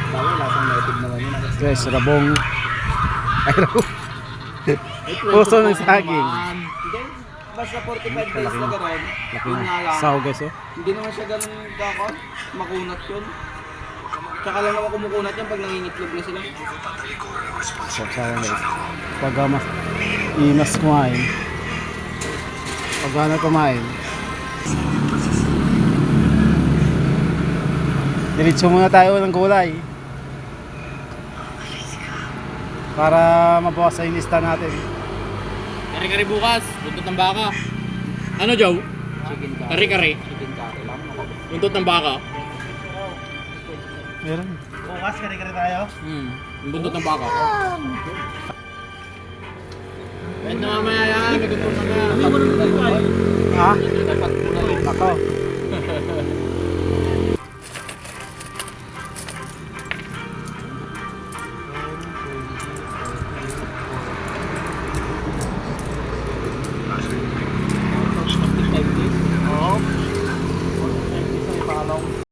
Bago, lasang native naman yun. Guys, rabong. Ay, rabong. Puso ng saging. Hindi, basta 45 days na gano'n. Laki Yun nga na. lang. Sao guys oh. Hindi naman siya ganun makunat yun. Tsaka lang naman kumukunat yan pag nangingitlog na sila. Sao guys. Pag mas inas kumain. Pag ano kumain. Diretso muna tayo ng gulay. Para mabawas sa inista natin. Kari-kari bukas, buntot ng baka. Ano, Joe? Chicken curry. Kari-kari. Chicken curry lang. Buntot ng baka. Meron. Bukas, kari-kari tayo. Yung buntot ng baka. Kahit na mamaya yan, may gutom na nga. Ha? Ako.